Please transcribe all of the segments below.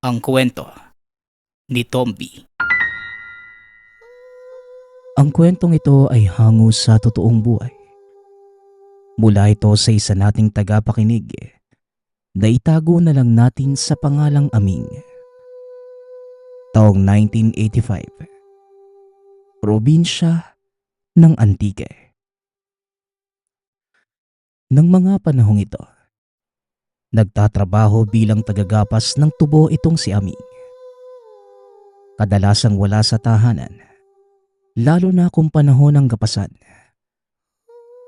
Ang kwento ni Tomby. Ang kwentong ito ay hango sa totoong buhay. Mula ito sa isa nating tagapakinig na itago na lang natin sa pangalang Aming. Taong 1985. Probinsya ng Antique. Nang mga panahong ito, nagtatrabaho bilang tagagapas ng tubo itong si Aming. Kadalasang wala sa tahanan, lalo na kung panahon ng gapasan.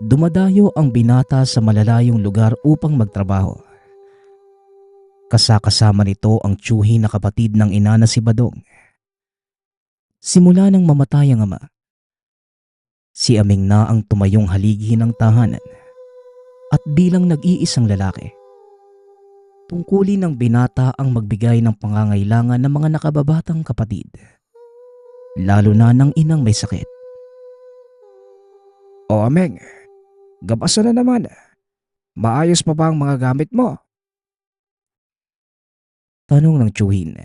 Dumadayo ang binata sa malalayong lugar upang magtrabaho. Kasama nito ang tiyuhi na kapatid ng ina na si Badong. Simula nang mamatay ang ama, si Aming na ang tumayong haligi ng tahanan at bilang nag-iisang lalaki. Tungkulin ng binata ang magbigay ng pangangailangan ng mga nakababatang kapatid, lalo na ng inang may sakit. O Ameng, gabasan na naman. Maayos pa ba ang mga gamit mo? Tanong ng tiyuhin.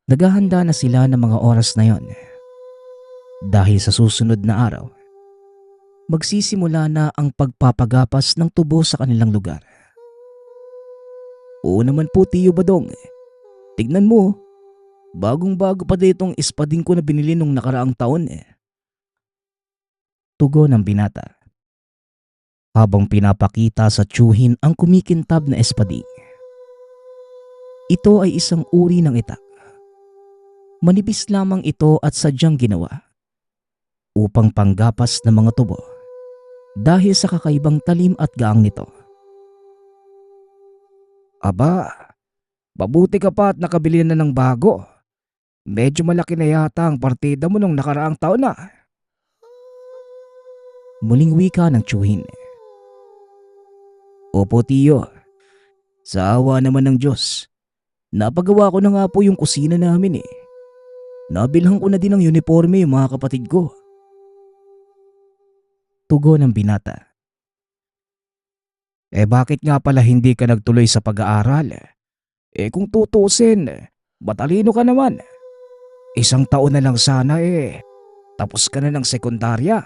Naghahanda na sila ng mga oras na yon. Dahil sa susunod na araw, magsisimula na ang pagpapagapas ng tubo sa kanilang lugar. Oo naman po, Tiyo Badong. Tignan mo, bagong-bago pa ditong espading ko na binili nung nakaraang taon. Tugon ng binata, habang pinapakita sa tiyuhin ang kumikintab na espading. Ito ay isang uri ng itak. Manipis lamang ito at sadyang ginawa upang panggapas ng mga tubo dahil sa kakaibang talim at gaang nito. Aba, mabuti ka pa at nakabili na ng bago. Medyo malaki na yata ang partida mo nung nakaraang taon na. Muling wika ng tiyuhin. Opo, Tiyo. Sa awa naman ng Diyos, napagawa ko na nga po yung kusina namin. Nabilhan ko na din ng uniforme yung mga kapatid ko. Tugon ng binata. Bakit nga pala hindi ka nagtuloy sa pag-aaral? Kung tutusin, matalino ka naman. Isang taon na lang sana tapos ka na ng sekundarya.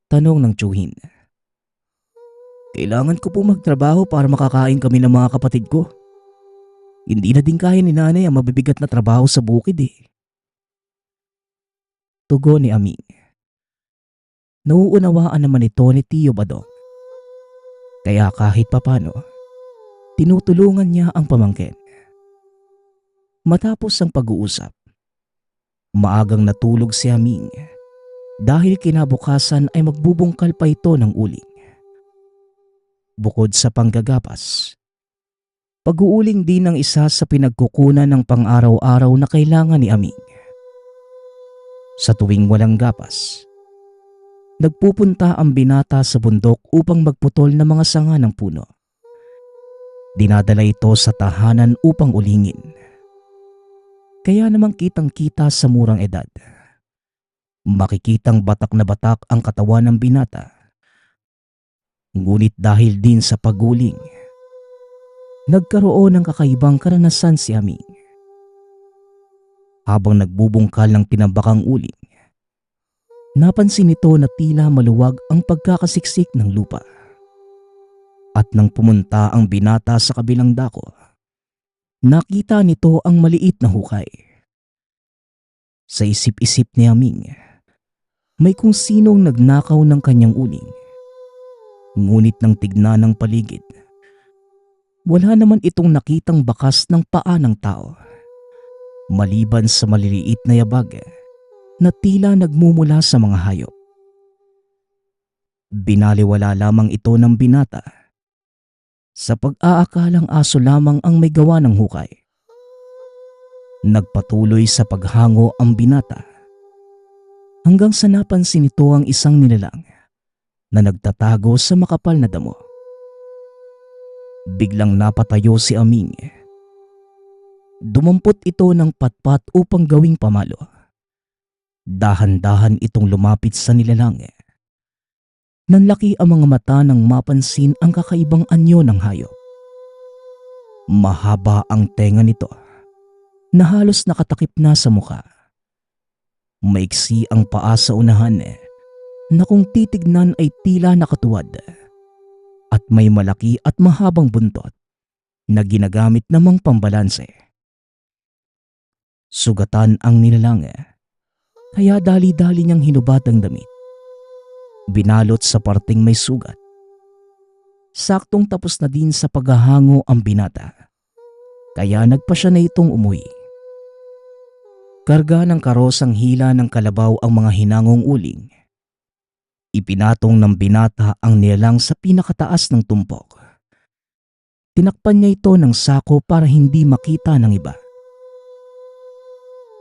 Tanong ng tiyuhin. Kailangan ko po magtrabaho para makakain kami ng mga kapatid ko. Hindi na din kaya ni nanay ang mabibigat na trabaho sa bukid. Tugon ni Aming. Nauunawaan naman ito ni Tiyo Badong. Kaya kahit papano, tinutulungan niya ang pamangkin. Matapos ang pag-uusap, maagang natulog si Aming dahil kinabukasan ay magbubungkal pa ito ng uling. Bukod sa panggagapas, pag-uuling din ang isa sa pinagkukunan ng pang-araw-araw na kailangan ni Aming. Sa tuwing walang gapas, nagpupunta ang binata sa bundok upang magputol ng mga sanga ng puno. Dinadala ito sa tahanan upang ulingin. Kaya namang kitang-kita sa murang edad. Makikitang batak na batak ang katawan ng binata. Ngunit dahil din sa paguling, nagkaroon ng kakaibang karanasan si Aming. Habang nagbubungkal ng tinambakang uling, napansin nito na tila maluwag ang pagkakasiksik ng lupa. At nang pumunta ang binata sa kabilang dako, nakita nito ang maliit na hukay. Sa isip-isip ni Aming, may kung sinong nagnakaw ng kanyang uling. Ngunit nang tignan ng paligid, wala naman itong nakitang bakas ng paa ng tao, maliban sa maliliit na yabag na tila nagmumula sa mga hayop. Binaliwala lamang ito ng binata sa pag-aakalang aso lamang ang may gawa ng hukay. Nagpatuloy sa paghango ang binata hanggang sa napansin nito ang isang nilalang na nagtatago sa makapal na damo. Biglang napatayo si Aming. Dumampot ito ng patpat upang gawing pamalo. Dahan-dahan itong lumapit sa nilalang. Nanlaki ang mga mata nang mapansin ang kakaibang anyo ng hayop. Mahaba ang tenga nito na halos nakatakip na sa mukha. Maiksi ang paa sa unahan na kung titignan ay tila nakatuwad at may malaki at mahabang buntot na ginagamit namang pambalanse. Sugatan ang nilalang kaya dali-dali niyang hinubad ang damit. Binalot sa parteng may sugat. Saktong tapos na din sa paghahango ang binata, kaya nagpa siya na itong umuwi. Karga ng karosang hila ng kalabaw ang mga hinangong uling. Ipinatong ng binata ang nilalang sa pinakataas ng tumpok. Tinakpan niya ito ng sako para hindi makita ng iba.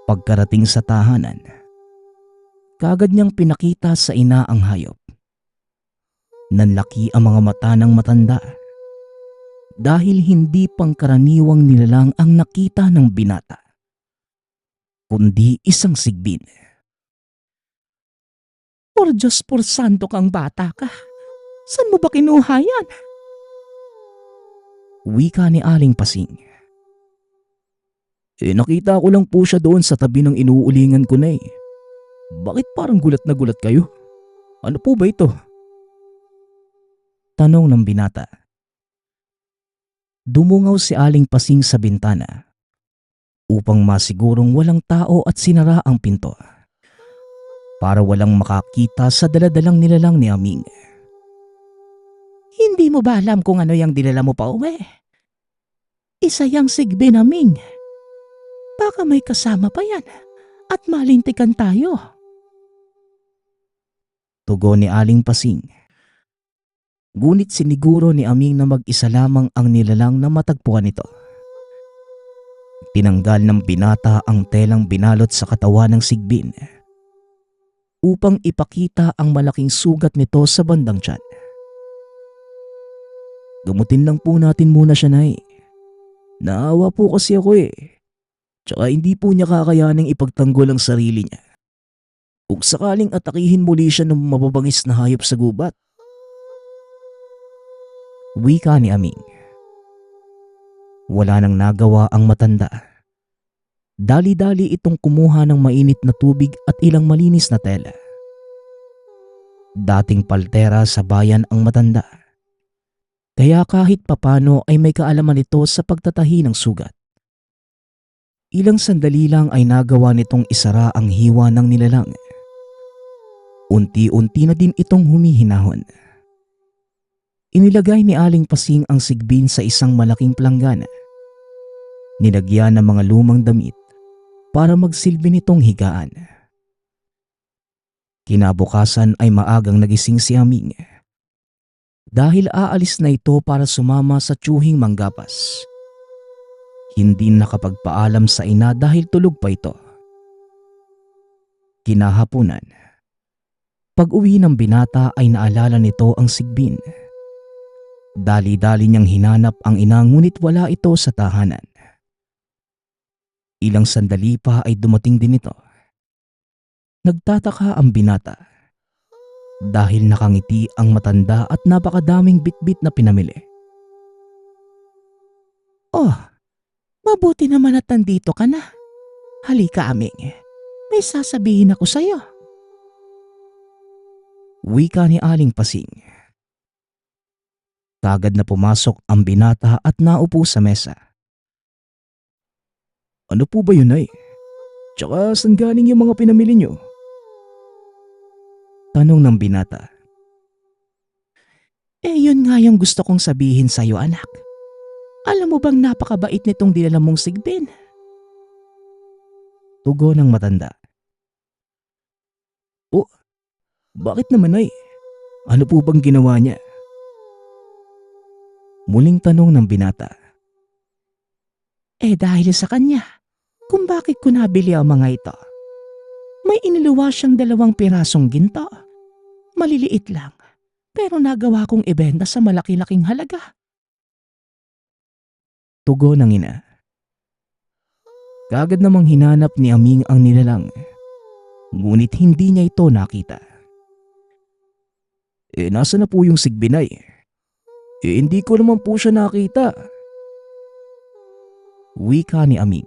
Pagkarating sa tahanan, kaagad niyang pinakita sa ina ang hayop. Nanlaki ang mga mata ng matanda dahil hindi pangkaraniwang nilalang ang nakita ng binata, kundi isang sigbin. Por Diyos por santo kang bata ka. Saan mo ba kinuha yan? Wika ni Aling Pasing. Nakita ko lang po siya doon sa tabi ng inuulingan ko na. Bakit parang gulat na gulat kayo? Ano po ba ito? Tanong ng binata. Dumungaw si Aling Pasing sa bintana upang masigurong walang tao at sinara ang pinto para walang makakita sa daladalang nilalang ni Aming. Hindi mo ba alam kung ano yung dinala mo pa uwi? Isa yang sigbin, Aming. Baka may kasama pa yan at malintikan tayo. Tugon ni Aling Pasing. Ngunit siniguro ni Aming na mag-isa lamang ang nilalang na matagpuan nito. Tinanggal ng binata ang telang binalot sa katawan ng sigbin upang ipakita ang malaking sugat nito sa bandang tiyan. Gamutin lang po natin muna siya, Nay. Naawa po kasi ako Tsaka hindi po niya kakayaning ipagtanggol ang sarili niya kung sakaling atakihin muli siya ng mababangis na hayop sa gubat. Wika ni Aming. Wala nang nagawa ang matanda. Dali-dali itong kumuha ng mainit na tubig at ilang malinis na tela. Dating paltera sa bayan ang matanda, kaya kahit papano ay may kaalaman ito sa pagtatahi ng sugat. Ilang sandali lang ay nagawa nitong isara ang hiwa ng nilalang. Unti-unti na din itong humihinahon. Inilagay ni Aling Pasing ang sigbin sa isang malaking planggana. Nilagyan ng mga lumang damit para magsilbi nitong higaan. Kinabukasan ay maagang nagising si Aming dahil aalis na ito para sumama sa tiyuhing manggapas. Hindi nakapagpaalam sa ina dahil tulog pa ito. Kinahapunan, pag-uwi ng binata ay naalala nito ang sigbin. Dali-dali niyang hinanap ang ina ngunit wala ito sa tahanan. Ilang sandali pa ay dumating din ito. Nagtataka ang binata dahil nakangiti ang matanda at napakadaming bitbit na pinamili. Oh, mabuti naman at nandito ka na. Halika, Aming. May sasabihin ako sa'yo. Wika ni Aling Pasing. Kagad na pumasok ang binata at naupo sa mesa. Ano po ba yun, Nay? Tsaka saan galing yung mga pinamili niyo? Tanong ng binata. Yun nga yung gusto kong sabihin sa'yo, anak. Alam mo bang napakabait nitong dinala mong sigbin? Tugon ng matanda. Oh, bakit naman, Nay? Ano po bang ginawa niya? Muling tanong ng binata. Dahil sa kanya, kung bakit ko nabili ang mga ito. May iniluwa siyang 2 pirasong ginto. Maliliit lang, pero nagawa kong ibenta sa malaki-laking halaga. Tugon ng ina. Kaagad namang hinanap ni Aming ang nilalang, ngunit hindi niya ito nakita. Nasa na po yung sigbinay? Hindi ko naman po siya nakita. Wika ni Aming.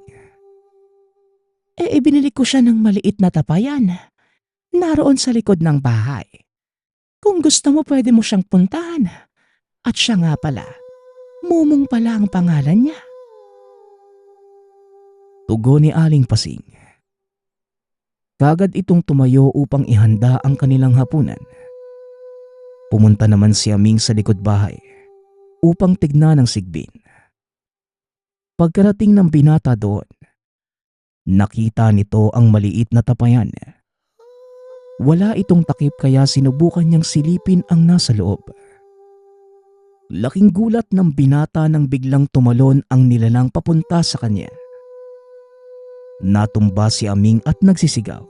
Ibinili ko siya ng maliit na tapayan. Naroon sa likod ng bahay. Kung gusto mo pwede mo siyang puntahan. At siya nga pala, Mumong pala ang pangalan niya. Tugon ni Aling Pasing. Kagad itong tumayo upang ihanda ang kanilang hapunan. Pumunta naman si Aming sa likod bahay upang tignan ang sigbin. Pagkarating ng binata doon, nakita nito ang maliit na tapayan. Wala itong takip kaya sinubukan niyang silipin ang nasa loob. Laking gulat ng binata nang biglang tumalon ang nilalang papunta sa kanya. Natumba si Aming at nagsisigaw.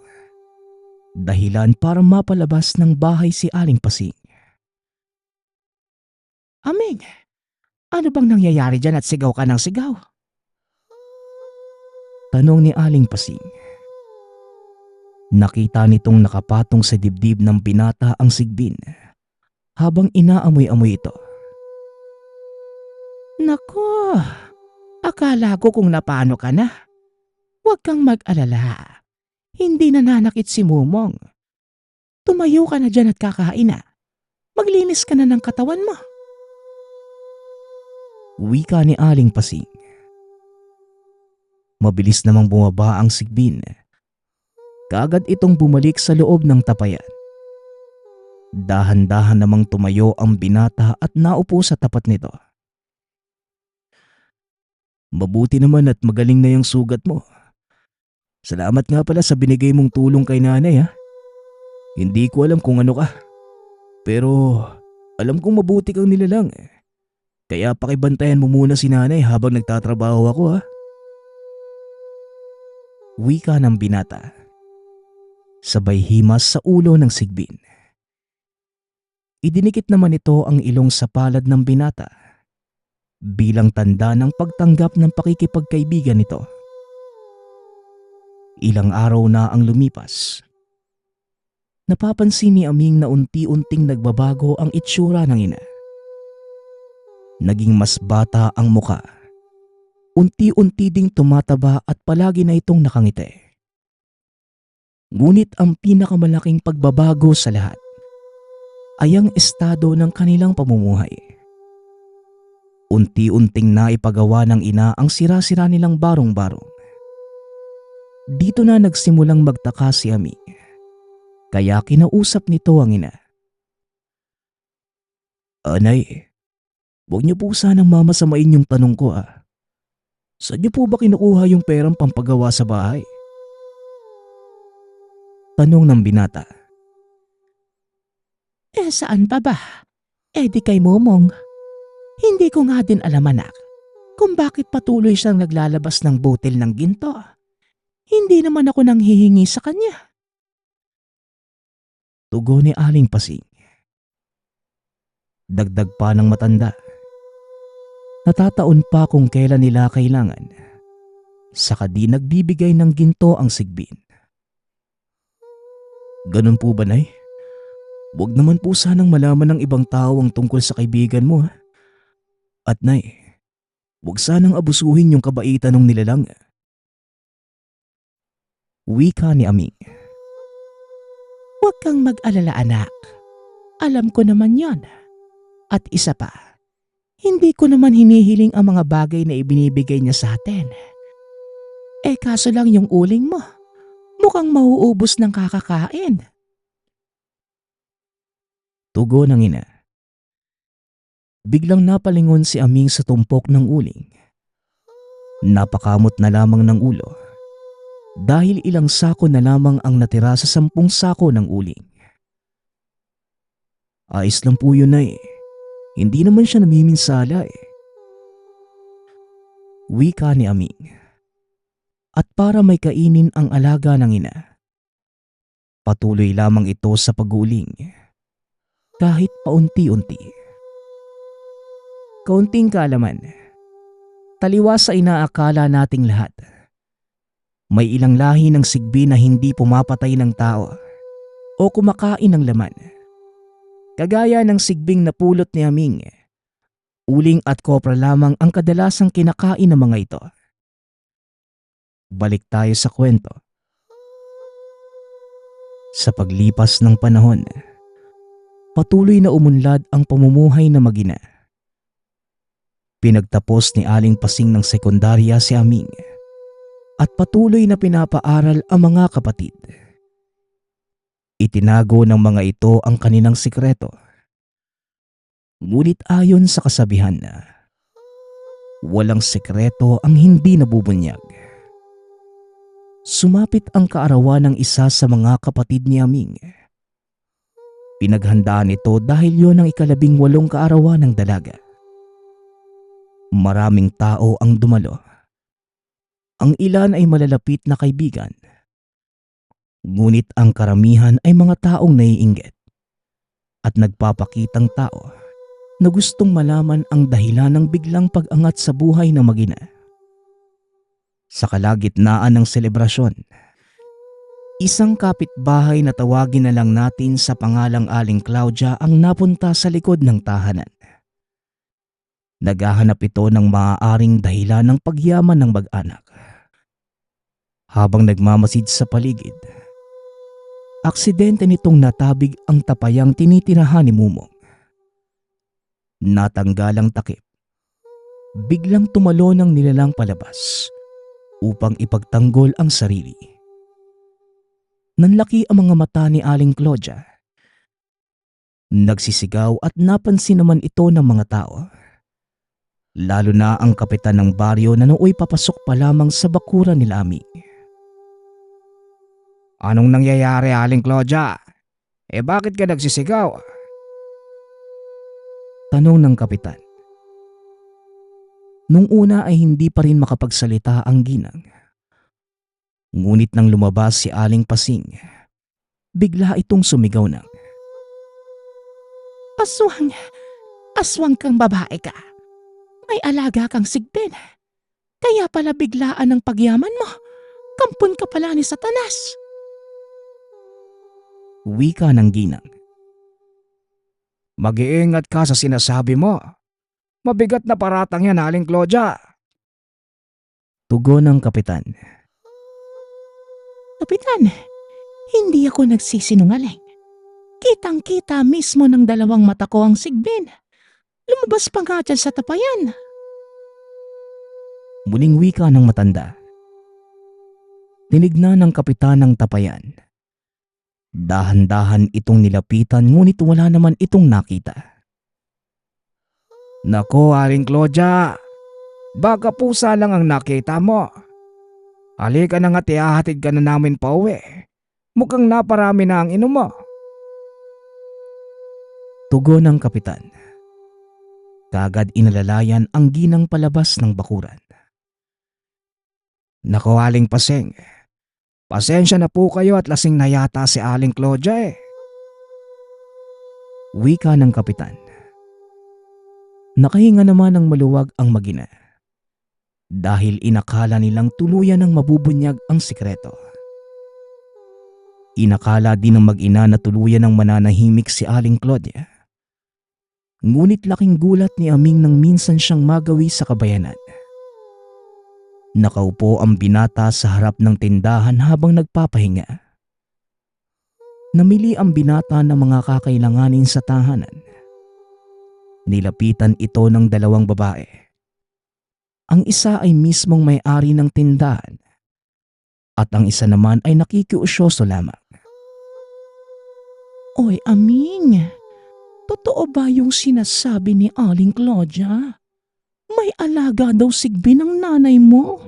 Dahilan para mapalabas ng bahay si Aling Pasing. Aming, ano bang nangyayari dyan at sigaw ka ng sigaw? Tanong ni Aling Pasing. Nakita nitong nakapatong sa dibdib ng binata ang sigbin habang inaamoy-amoy ito. Nako, akala ko kung napano ka na. Huwag kang mag-alala. Hindi nananakit si Mumong. Tumayo ka na dyan at kakain na. Maglinis ka na ng katawan mo. Wika ni Aling Pasing. Mabilis namang bumaba ang sigbin. Kaagad itong bumalik sa loob ng tapayan. Dahan-dahan namang tumayo ang binata at naupo sa tapat nito. Mabuti naman at magaling na yung sugat mo. Salamat nga pala sa binigay mong tulong kay nanay ha. Hindi ko alam kung ano ka. Pero alam kong mabuti kang nilalang. Kaya pakibantayan mo muna si nanay habang nagtatrabaho ako ha. Wika ng binata. Sabay himas sa ulo ng sigbin. Idinikit naman ito ang ilong sa palad ng binata bilang tanda ng pagtanggap ng pakikipagkaibigan nito. Ilang araw na ang lumipas. Napapansin ni Aming na unti-unting nagbabago ang itsura ng ina. Naging mas bata ang muka. Unti-unti ding tumataba at palagi na itong nakangiti. Ngunit ang pinakamalaking pagbabago sa lahat ay ang estado ng kanilang pamumuhay. Unti-unting naipagawa ng ina ang sira-sira nilang barong-barong. Dito na nagsimulang magtaka si Ami. Kaya kinausap nito ang ina. Anay, huwag niyo po sanang mamasamain yung tanong ko ah. Saan niyo po ba kinukuha yung perang pampagawa sa bahay? Tanong ng binata. Saan pa ba? Di kay Momong. Hindi ko nga din alam anak kung bakit patuloy siyang naglalabas ng butil ng ginto. Hindi naman ako nang hihingi sa kanya. Tugon ni Aling Pasing. Dagdag pa ng matanda. Natataon pa kung kailan nila kailangan. Saka di nagbibigay ng ginto ang sigbin. Ganun po ba, Nay? Huwag naman po sanang malaman ng ibang tao ang tungkol sa kaibigan mo ha. At Nay, huwag sanang abusuhin yung kabaitan ng nilalang. Wika ni Aming. Huwag kang mag-alala anak. Alam ko naman yon. At isa pa, hindi ko naman hinihiling ang mga bagay na ibinibigay niya sa atin. Kaso lang yung uling mo, mukhang mauubos ng kakakain. Tugon ng ina. Biglang napalingon si Aming sa tumpok ng uling. Napakamot na lamang ng ulo dahil ilang sako na lamang ang natira sa 10 sako ng uling. Ayos lang po yun Nay. Hindi naman siya namiminsala eh. Wika ni Aming. At para may kainin ang alaga ng ina, patuloy lamang ito sa pag-uuling kahit paunti-unti. Kaunting kaalaman, taliwas sa inaakala nating lahat. May ilang lahi ng sigbi na hindi pumapatay ng tao o kumakain ng laman. Kagaya ng sigbing napulot ni Aming, uling at kopra lamang ang kadalasang kinakain ng mga ito. Balik tayo sa kwento. Sa paglipas ng panahon, patuloy na umunlad ang pamumuhay na mag-ina. Pinagtapos ni Aling Pasing ng sekundarya si Aming at patuloy na pinapaaral ang mga kapatid. Itinago ng mga ito ang kanilang sikreto. Ngunit ayon sa kasabihan na walang sikreto ang hindi nabubunyag. Sumapit ang kaarawan ng isa sa mga kapatid ni Aming. Pinaghandaan ito dahil yon ang 18 kaarawan ng dalaga. Maraming tao ang dumalo. Ang ilan ay malalapit na kaibigan. Ngunit ang karamihan ay mga taong naiinggit at nagpapakitang tao na gustong malaman ang dahilan ng biglang pag-angat sa buhay ng mag-ina. Sa kalagitnaan ng selebrasyon, isang kapitbahay na tawagin na lang natin sa pangalang Aling Claudia ang napunta sa likod ng tahanan. Naghahanap ito ng maaaring dahilan ng pagyaman ng mag-anak. Habang nagmamasid sa paligid, aksidente nitong natabig ang tapayang tinitirahan ni Mumong. Natanggal ang takip. Biglang tumalo ng nilalang palabas upang ipagtanggol ang sarili. Nanlaki ang mga mata ni Aling Claudia. Nagsisigaw at napansin naman ito ng mga tao. Lalo na ang kapitan ng baryo na nooy papasok pa lamang sa bakuran nila Aming. Anong nangyayari, Aling Claudia? Bakit ka nagsisigaw? Tanong ng kapitan. Nung una ay hindi pa rin makapagsalita ang ginang. Ngunit nang lumabas si Aling Pasing, bigla itong sumigaw ng, Aswang! Aswang kang babae ka. May alaga kang sigbin. Kaya pala biglaan ang pagyaman mo. Kampon ka pala ni Satanas. wika ng ginang. Mag-iingat ka sa sinasabi mo. Mabigat na paratang yan, Aling Claudia. Tugon ng kapitan. Kapitan, hindi ako nagsisinungaling. Kitang-kita mismo ng 2 mata ko ang sigbin. Lumabas pa nga dyan sa tapayan. Muling wika ng matanda. Tinignan ng kapitan ng tapayan. Dahan-dahan itong nilapitan ngunit wala naman itong nakita. Nako, Aling Claudia. Baka pusa lang ang nakita mo. Halika na nga't ihahatid ka na namin pa uwi. Mukhang naparami na ang inom mo. Tugon ng kapitan. Kagad inalalayan ang ginang palabas ng bakuran. Nako, Aling Pasing. Pasensya na po kayo at lasing na yata si Aling Claudia. Wika ng kapitan. Nakahinga naman ng maluwag ang mag-ina. Dahil inakala nilang tuluyan ng mabubunyag ang sikreto. Inakala din ng mag-ina na tuluyan ng mananahimik si Aling Claudia. Ngunit laking gulat ni Aming nang minsan siyang magawi sa kabayanan. Nakaupo ang binata sa harap ng tindahan habang nagpapahinga. Namili ang binata ng mga kakailanganin sa tahanan. Nilapitan ito ng 2 babae. Ang isa ay mismong may-ari ng tindahan at ang isa naman ay nakikiusyoso lamang. Oy, Aming, totoo ba yung sinasabi ni Aling Claudia? May alaga daw sigbin ng nanay mo.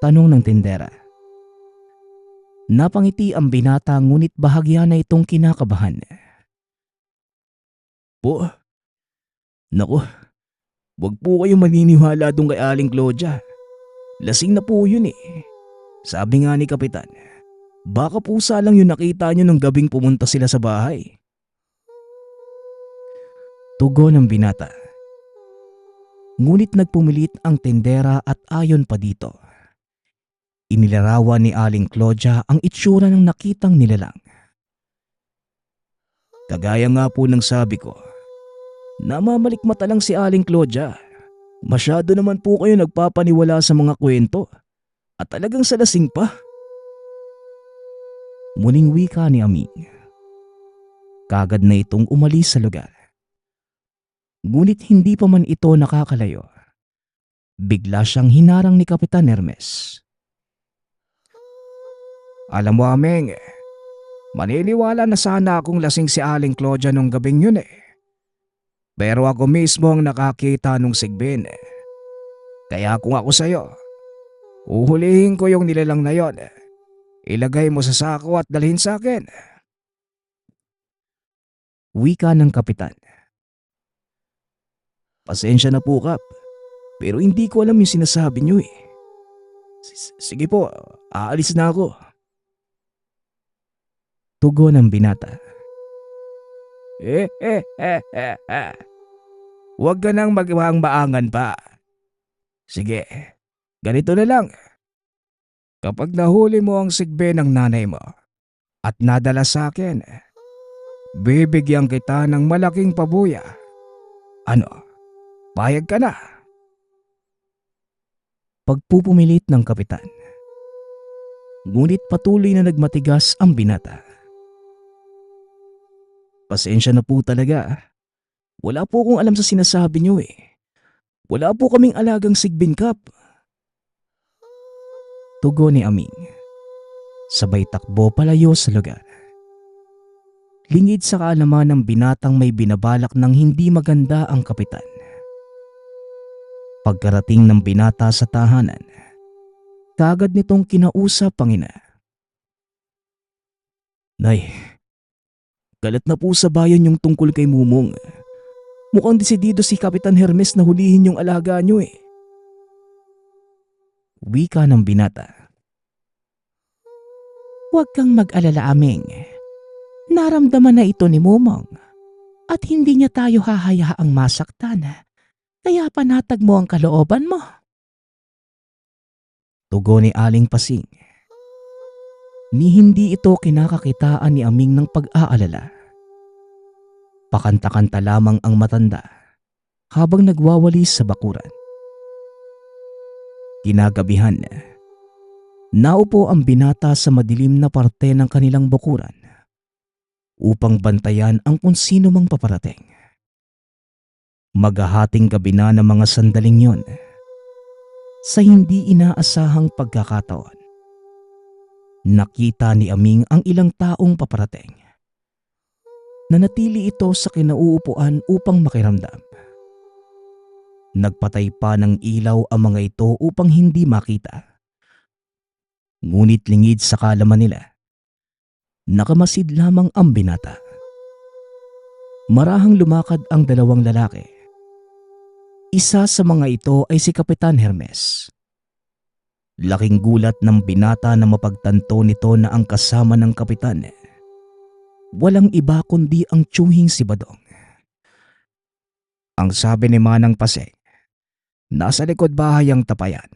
Tanong ng tindera. Napangiti ang binata ngunit bahagya na itong kinakabahan. Po, naku, wag po kayong maniniwala doon kay Aling Claudia. Lasing na po yun eh. Sabi nga ni kapitan, baka pusa lang yung nakita nyo nung gabing pumunta sila sa bahay. Tugon ng binata. Ngunit nagpumilit ang tendera at ayon pa dito. Inilarawan ni Aling Claudia ang itsura ng nakitang nilalang. Kagaya nga po ng sabi ko, namamalikmata lang si Aling Claudia. Masyado naman po kayo nagpapaniwala sa mga kwento at talagang salasing pa. Muling wika ni Aming. Kagad na itong umalis sa lugar. Ngunit hindi pa man ito nakakalayo. Bigla siyang hinarang ni Kapitan Hermes. Alam mo, Aming, maniniwala na sana akong lasing si Aling Claudia nung gabing yun eh. Pero ako mismo ang nakakita nung sigbin. Kaya kung ako sa'yo, uhulihin ko yung nilalang na yon. Ilagay mo sa sako at dalhin sa akin. Wika ng Kapitan. Pasensya na po, Kap. Pero hindi ko alam yung sinasabi niyo eh. Sige po, aalis na ako. Tugon ng binata. Huwag ka nang magbaangan pa. Sige, ganito na lang. Kapag nahuli mo ang sigbe ng nanay mo at nadala sa akin, bibigyan kita ng malaking pabuya. Ano, payag ka na? Pagpupumilit ng Kapitan. Ngunit patuloy na nagmatigas ang binata. Pasensya na po talaga. Wala po akong alam sa sinasabi niyo eh. Wala po kaming alagang sigbin, Kap. Tugon ni Aming. Sabay takbo palayo sa lugar. Lingid sa kaalaman ng binatang may binabalak ng hindi maganda ang Kapitan. Pagkarating ng binata sa tahanan, kaagad nitong kinausap ang ina. Nay, galit na po sa bayan yung tungkol kay Mumong. Mukhang desidido si Kapitan Hermes na hulihin yung alaga nyo eh. Wika ng binata. Huwag kang mag-alala, Aming. Naramdaman na ito ni Momong at hindi niya tayo hahayaang masaktan. Kaya panatag mo ang kalooban mo. Tugon ni Aling Pasing. Ni hindi ito kinakakitaan ni Aming ng pag-aalala. Pakanta-kanta lamang ang matanda habang nagwawalis sa bakuran. Kinagabihan, naupo ang binata sa madilim na parte ng kanilang bakuran upang bantayan ang kung sino mang paparating. Maghahating gabi na ng mga sandaling yon. Sa hindi inaasahang pagkakataon, nakita ni Aming ang ilang taong paparating. Nanatili ito sa kinauupuan upang makiramdam. Nagpatay pa ng ilaw ang mga ito upang hindi makita. Ngunit lingid sa kaalaman nila, nakamasid lamang ang binata. Marahang lumakad ang dalawang lalaki. Isa sa mga ito ay si Kapitan Hermes. Laking gulat ng binata na mapagtanto nito na ang kasama ng kapitan walang iba kundi ang tiyuhing si Badong. Ang sabi ni Manang Paseng, nasa likod bahay ang tapayan.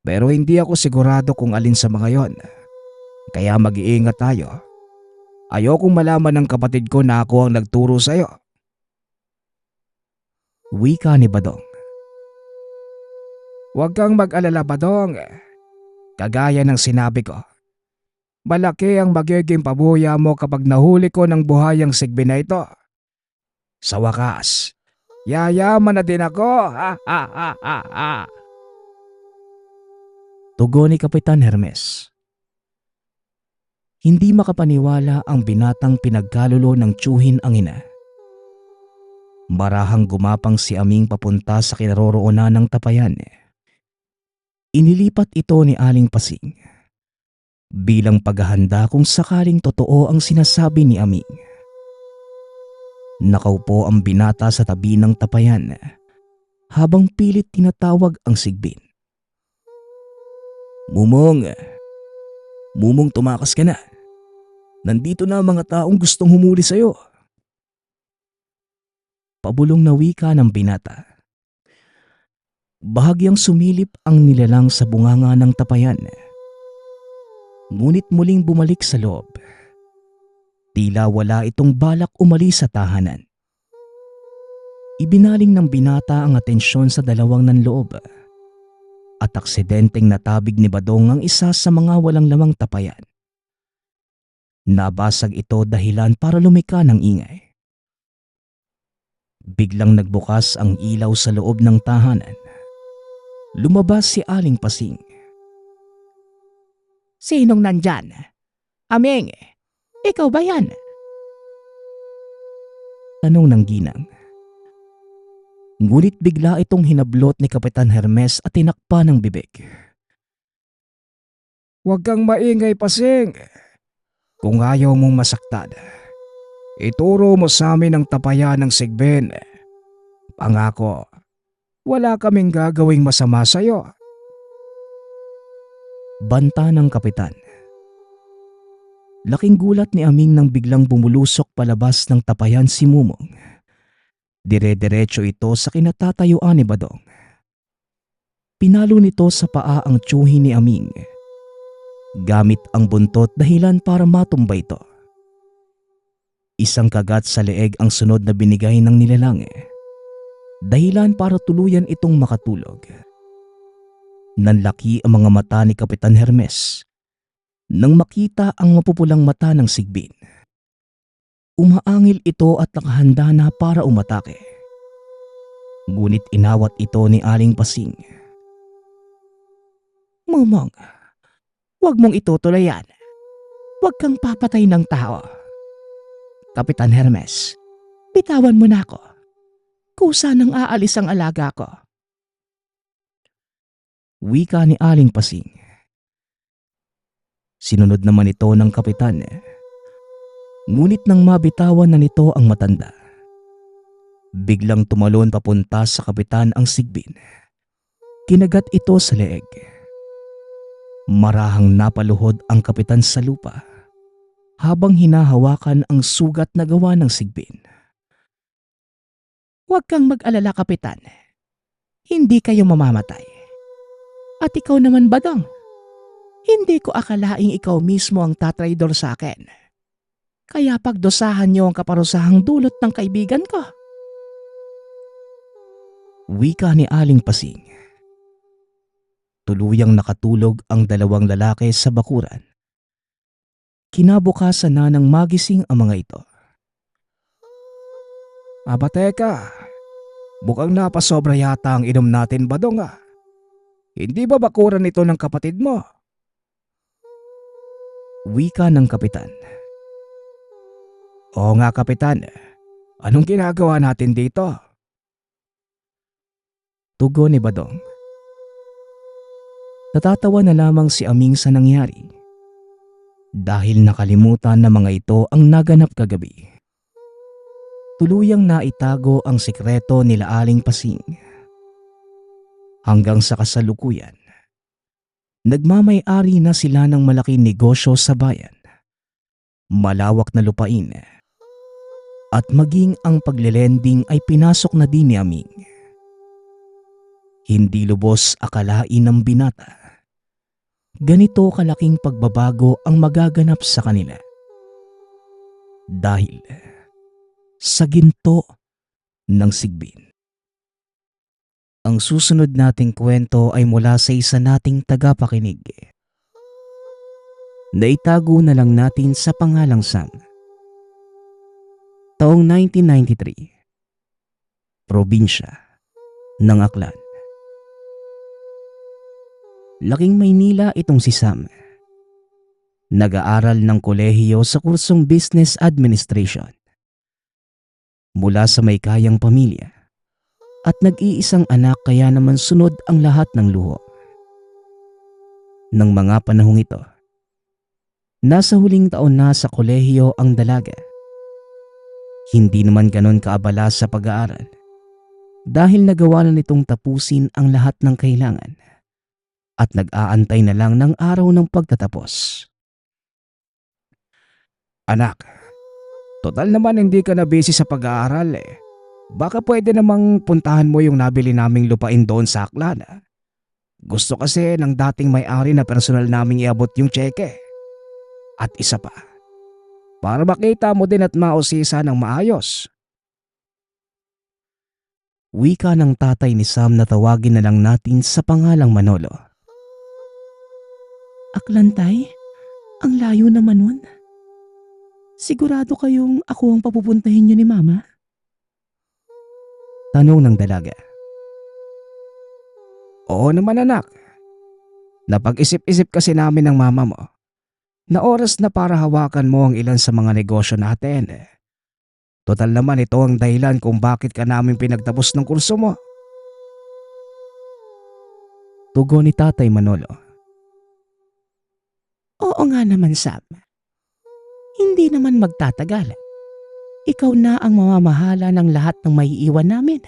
Pero hindi ako sigurado kung alin sa mga yon. Kaya mag-iingat tayo. Ayokong malaman ng kapatid ko na ako ang nagturo sa'yo. Wika ni Badong. Huwag kang mag-alala, Badong. Kagaya ng sinabi ko, malaki ang magiging pabuya mo kapag nahuli ko ng buhay ang sigbi na ito. Sa wakas, yayaman na din ako. Ha ha ha ha ha. Tugon ni Kapitan Hermes. Hindi makapaniwala ang binatang pinagkalulo ng tiyuhin ang ina. Marahang gumapang si Aming papunta sa kinaroroonan ng tapayan. Inilipat ito ni Aling Pasing bilang paghahanda kung sakaling totoo ang sinasabi ni Aming. Nakaupo ang binata sa tabi ng tapayan habang pilit tinatawag ang sigbin. Mumong, Mumong, tumakas ka na. Nandito na ang mga taong gustong humuli sa'yo. Pabulong na wika ng binata. Bahagyang sumilip ang nilalang sa bunganga ng tapayan. Ngunit muling bumalik sa loob. Tila wala itong balak umalis sa tahanan. Ibinaling ng binata ang atensyon sa dalawang nanloob at aksidenteng natabig ni Badong ang isa sa mga walang lamang tapayan. Nabasag ito dahilan para lumika ng ingay. Biglang nagbukas ang ilaw sa loob ng tahanan. Lumabas si Aling Pasing. Sinong nandyan? Aming, ikaw ba yan? Tanong ng ginang. Ngunit bigla itong hinablot ni Kapitan Hermes at tinakpa ng bibig. Huwag kang maingay, Pasing. Kung ayaw mong masaktan, ituro mo sa amin ang tapayan ng Sigbin. Pangako, wala kaming gagawing masama sa'yo. Banta ng kapitan. Laking gulat ni Aming nang biglang bumulusok palabas ng tapayan si Mumong. Dire-diretso ito sa kinatatayuan ni Badong. Pinalo nito sa paa ang tiyuhi ni Aming. Gamit ang buntot dahilan para matumba ito. Isang kagat sa leeg ang sunod na binigay ng nilalang. Dahilan para tuluyan itong makatulog. Nanlaki ang mga mata ni Kapitan Hermes nang makita ang mapupulang mata ng Sigbin. Umaangil ito at nakahanda na para umatake. Ngunit inawat ito ni Aling Pasing. Mumong, huwag mong itutuloy yan. Huwag kang papatay ng tao. Kapitan Hermes, bitawan mo na ako. Kusa nang aalis ang alaga ko. Wika ni Aling Pasing. Sinunod naman ito ng kapitan. Ngunit nang mabitawan na nito ang matanda, biglang tumalon papunta sa kapitan ang Sigbin. Kinagat ito sa leeg. Marahang napaluhod ang kapitan sa lupa habang hinahawakan ang sugat na gawa ng Sigbin. Huwag kang mag-alala, Kapitan. Hindi kayo mamamatay. At ikaw naman, Badong. Hindi ko akalaing ikaw mismo ang tatraidor sa akin. Kaya pagdosahan niyo ang kaparusahang dulot ng kaibigan ko. Wika ni Aling Pasing. Tuluyang nakatulog ang dalawang lalaki sa bakuran. Kinabukasan na nang magising ang mga ito. Aba teka, mukhang napasobra yata ang inom natin, Badong. Hindi ba bakuran ito ng kapatid mo? Wika ng kapitan. Oo nga, Kapitan. Anong ginagawa natin dito? Tugon ni Badong. Natatawa na lamang si Aming sa nangyari dahil nakalimutan na mga ito ang naganap kagabi. Tuluyang naitago ang sikreto nila Aling Pasing. Hanggang sa kasalukuyan, nagmamay-ari na sila ng malaking negosyo sa bayan, malawak na lupain, at maging ang paglelending ay pinasok na din ni Aming. Hindi lubos akalain ng binata. Ganito kalaking pagbabago ang magaganap sa kanila. Dahil sa ginto ng Sigbin. Ang susunod nating kwento ay mula sa isa nating tagapakinig. Naitago na lang natin sa pangalang Sam. Taong 1993. Probinsya ng Aklan. Laking Maynila itong si Sam. Nag-aaral ng kolehiyo sa kursong Business Administration. Mula sa may kayang pamilya at nag-iisang anak kaya naman sunod ang lahat ng luho. Nang mga panahong ito, nasa huling taon na sa kolehiyo ang dalaga. Hindi naman ganon kaabala sa pag-aaral dahil nagawa na nitong tapusin ang lahat ng kailangan at nag-aantay na lang ng araw ng pagtatapos. Anak, total naman hindi ka na busy sa pag-aaral eh. Baka pwede namang puntahan mo yung nabili naming lupain doon sa Aklan. Gusto kasi ng dating may-ari na personal naming iabot yung tseke. At isa pa, para makita mo din at mausisa ng maayos. Wika ng tatay ni Sam na tawagin na lang natin sa pangalang Manolo. Aklantay? Ang layo naman nun. Sigurado kayong ako ang papupuntahin niyo ni Mama? Tanong ng dalaga. Oo naman anak. Napag-isip-isip kasi namin ng mama mo na oras na para hawakan mo ang ilan sa mga negosyo natin. Total naman ito ang dahilan kung bakit ka namin pinagtapos ng kurso mo. Tugon ni Tatay Manolo. Oo nga naman, Sam. Hindi naman magtatagal. Ikaw na ang mamamahala ng lahat ng maiiwan namin.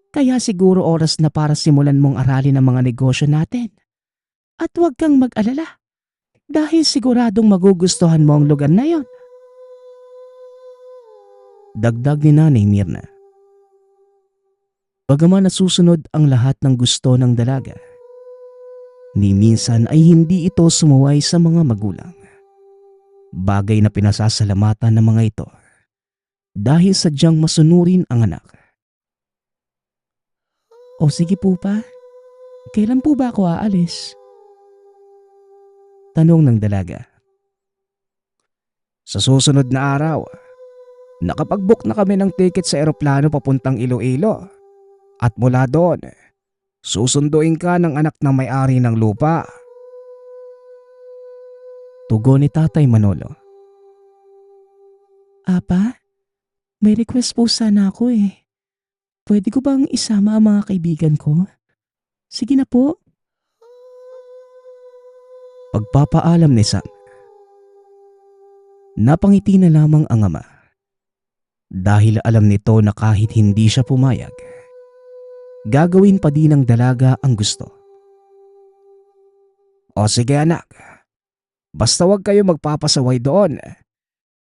Kaya siguro oras na para simulan mong aralin ang mga negosyo natin. At huwag kang mag-alala. Dahil siguradong magugustuhan mo ang lugar na yon. Dagdag ni Nanay Mirna. Bagaman nasusunod ang lahat ng gusto ng dalaga, ni minsan ay hindi ito sumuway sa mga magulang. Bagay na pinasasalamatan ng mga ito dahil sadyang masunurin ang anak. O sige po pa. Kailan po ba ako aalis? Tanong ng dalaga. Sa susunod na araw, nakapag-book na kami ng ticket sa eroplano papuntang Iloilo. At mula doon, susunduin ka ng anak ng may-ari ng lupa. Tugon ni Tatay Manolo. Apa, may request po sana ako eh. Pwede ko bang isama ang mga kaibigan ko? Sige na po. Pagpapaalam ni Sam. Napangiti na lamang ang ama. Dahil alam nito na kahit hindi siya pumayag, gagawin pa din ng dalaga ang gusto. O sige anak, basta wag kayo magpapasaway doon.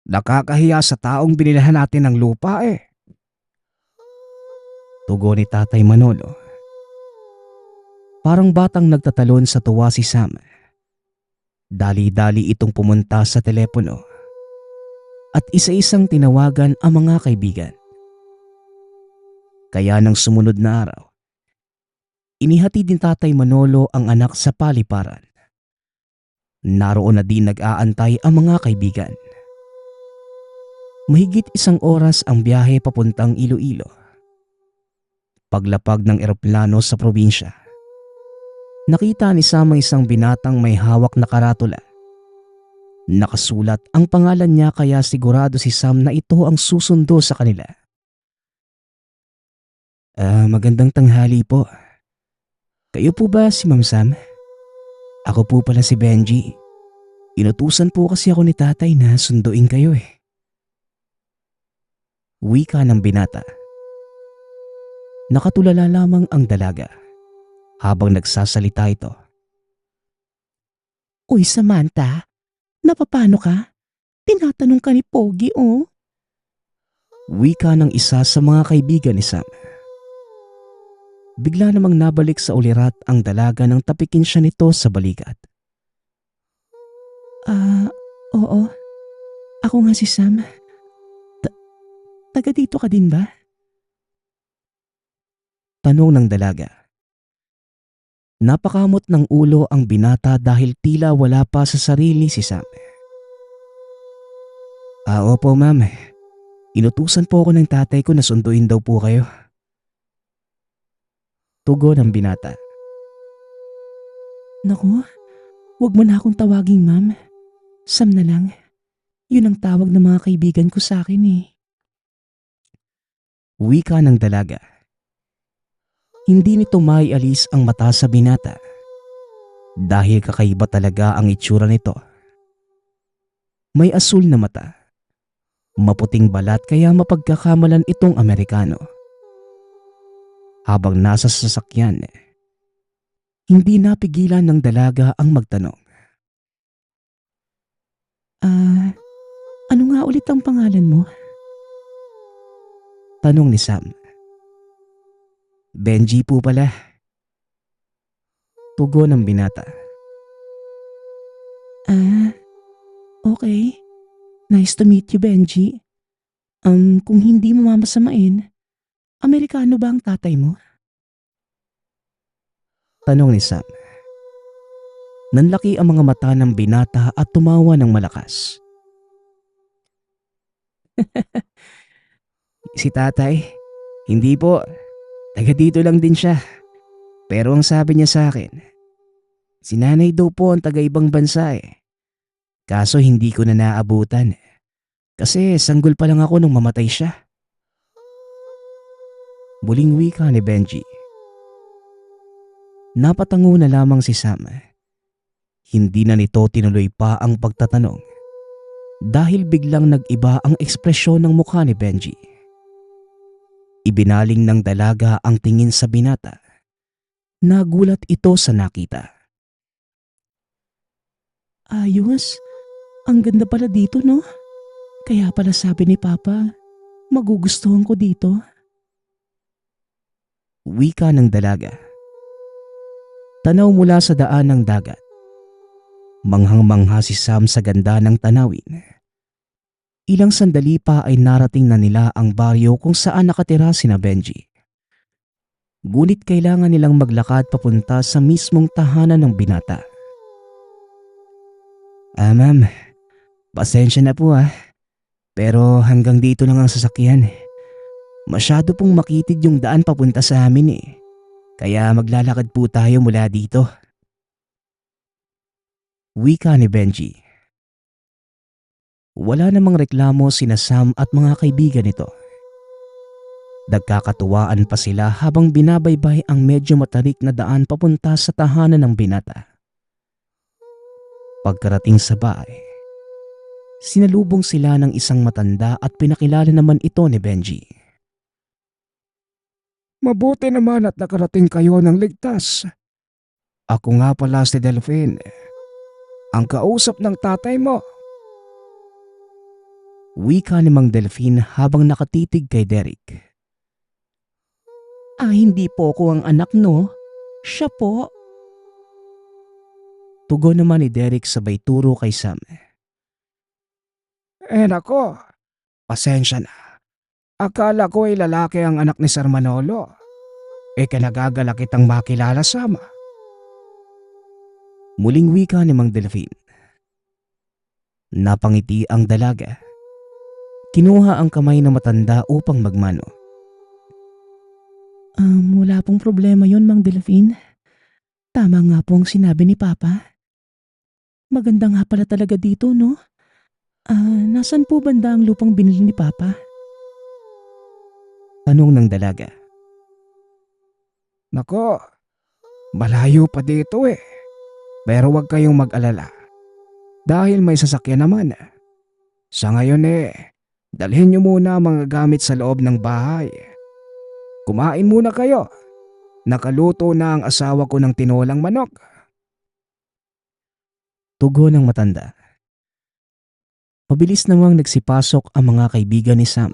Nakakahiya sa taong binilhan natin ng lupa eh. Tugon ni Tatay Manolo. Parang batang nagtatalon sa tuwa si Sam. Dali-dali itong pumunta sa telepono at isa-isang tinawagan ang mga kaibigan. Kaya nang sumunod na araw, inihatid din Tatay Manolo ang anak sa paliparan. Naroon na din nag-aantay ang mga kaibigan. Mahigit 1 oras ang biyahe papuntang Iloilo. Paglapag ng eroplano sa probinsya, nakita ni Sam ang isang binatang may hawak na karatula. Nakasulat ang pangalan niya kaya sigurado si Sam na ito ang susundo sa kanila. Magandang tanghali po. Kayo po ba si Ma'am Sam? Ako po pala si Benji. Inutusan po kasi ako ni tatay na sunduin kayo eh. Wika ng binata. Nakatulala lamang ang dalaga habang nagsasalita ito. Uy Samantha, napapano ka? Tinatanong ka ni Pogi oh. Wika ng isa sa mga kaibigan ni Sam. Bigla namang nabalik sa ulirat ang dalaga nang tapikin siya nito sa balikat. Oo. Ako nga si Sam. Taga dito ka din ba? Tanong ng dalaga. Napakamot ng ulo ang binata dahil tila wala pa sa sarili si Sam. Opo ma'am. Inutusan po ako ng tatay ko na sunduin daw po kayo. Tugon ng binata. Naku, wag mo na akong tawaging ma'am. Sam na lang. Yun ang tawag ng mga kaibigan ko sa akin eh. Wika ng dalaga. Hindi nito maialis ang mata sa binata dahil kakaiba talaga ang itsura nito. May asul na mata, maputing balat kaya mapagkakamalan itong Amerikano. Habang nasa sasakyan, hindi napigilan ng dalaga ang magtanong. Ano nga ulit ang pangalan mo? Tanong ni Sam. Benji po pala. Tugon ng binata. Okay. Nice to meet you, Benji. Kung hindi mo mamasamain, Amerikano ba ang tatay mo? Tanong ni Sam. Nanlaki ang mga mata ng binata at tumawa ng malakas. Si tatay? Hindi po. Taga dito lang din siya. Pero ang sabi niya sa akin, si nanay daw po ang taga ibang bansa eh. Kaso hindi ko na naabutan. Kasi sanggol pa lang ako nung mamatay siya. Muling wika ni Benji. Napatango na lamang si Sam. Hindi na nito tinuloy pa ang pagtatanong dahil biglang nag-iba ang ekspresyon ng mukha ni Benji. Ibinaling ng dalaga ang tingin sa binata. Nagulat ito sa nakita. Ayos. Ang ganda pala dito, no? Kaya pala sabi ni Papa, magugustuhan ko dito. Wika ng dalaga. Tanaw mula sa daan ng dagat. Manghang-mangha si Sam sa ganda ng tanawin. Ilang sandali pa ay narating na nila ang baryo kung saan nakatira sina Benji. Ngunit kailangan nilang maglakad papunta sa mismong tahanan ng binata. Ma'am, pasensya na po Pero hanggang dito lang ang sasakyan. Masyado pong makitid yung daan papunta sa amin eh. Kaya maglalakad po tayo mula dito. Wika ni Benji. Wala namang reklamo sina Sam at mga kaibigan nito. Nagkakatuwaan pa sila habang binabaybay ang medyo matarik na daan papunta sa tahanan ng binata. Pagkarating sa bahay, sinalubong sila ng isang matanda at pinakilala naman ito ni Benji. Mabuti naman at nakarating kayo ng ligtas. Ako nga pala si Delphine, ang kausap ng tatay mo. Wika ni Mang Delphine habang nakatitig kay Derek. Hindi po ako ang anak, no? Siya po. Tugon naman ni Derek sabay turo kay Sam. Nako, pasensya na. Akala ko ay lalaki ang anak ni Sir Manolo. Kinagagala kitang makilala, Sam. Muling wika ni Mang Delphine. Napangiti ang dalaga. Kinuha ang kamay ng matanda upang magmano. Wala pong problema yun, Mang Delphine. Tama nga po ang sinabi ni Papa. Maganda nga pala talaga dito, no? Nasan po banda ang lupang binili ni Papa? Tanong ng dalaga. Nako, malayo pa dito eh. Pero huwag kayong mag-alala. Dahil may sasakyan naman. Sa ngayon dalhin niyo muna ang mga gamit sa loob ng bahay. Kumain muna kayo. Nakaluto na ang asawa ko ng tinolang manok. Tugon ng matanda. Mabilis namang nagsipasok ang mga kaibigan ni Sam.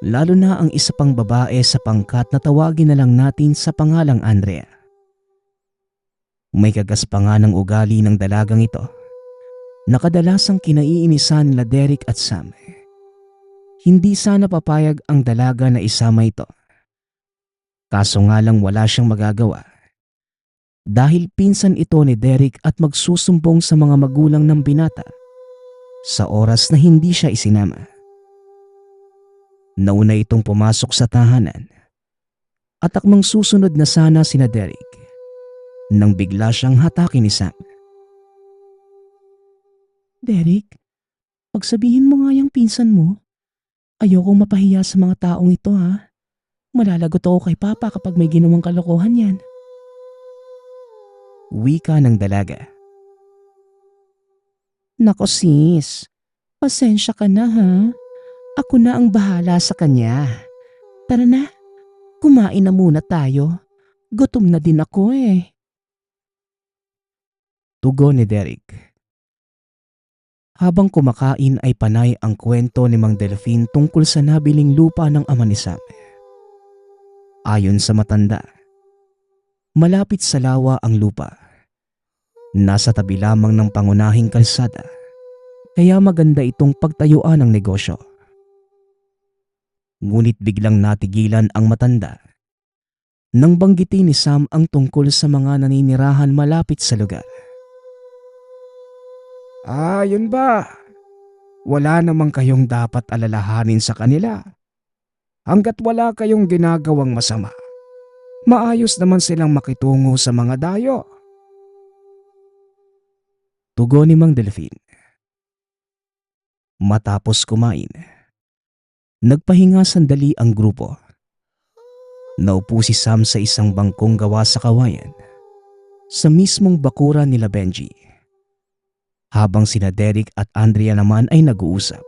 Lalo na ang isa pang babae sa pangkat na tawagin na lang natin sa pangalang Andrea. May kagaspangan ng ugali ng dalagang ito na kadalasang kinaiinisan nila Derek at Sam. Hindi sana papayag ang dalaga na isama ito. Kaso nga lang wala siyang magagawa. Dahil pinsan ito ni Derek at magsusumbong sa mga magulang ng binata sa oras na hindi siya isinama. Nauna itong pumasok sa tahanan at akmang susunod na sana sina Derek nang bigla siyang hatakin ni Sam. Derek, pagsabihin mo nga yung pinsan mo. Ayokong mapahiya sa mga taong ito, ha. Malalagot ako kay Papa kapag may ginawang kalokohan yan. Wika ng dalaga. Nako sis, pasensya ka na ha. Ako na ang bahala sa kanya. Tara na, kumain na muna tayo. Gutom na din ako eh. Tugon ni Derek. Habang kumakain ay panay ang kwento ni Mang Delphine tungkol sa nabiling lupa ng ama ni Sam. Ayon sa matanda, malapit sa lawa ang lupa. Nasa tabi lamang ng pangunahing kalsada, kaya maganda itong pagtayuan ng negosyo. Ngunit biglang natigilan ang matanda nang banggitin ni Sam ang tungkol sa mga naninirahan malapit sa lugar. Yun ba? Wala namang kayong dapat alalahanin sa kanila. Hanggat wala kayong ginagawang masama, maayos naman silang makitungo sa mga dayo. Tugon ni Mang Delfin. Matapos kumain, nagpahinga sandali ang grupo. Naupo si Sam sa isang bangkong gawa sa kawayan sa mismong bakuran nila Benji, habang sina Derek at Andrea naman ay nag-uusap.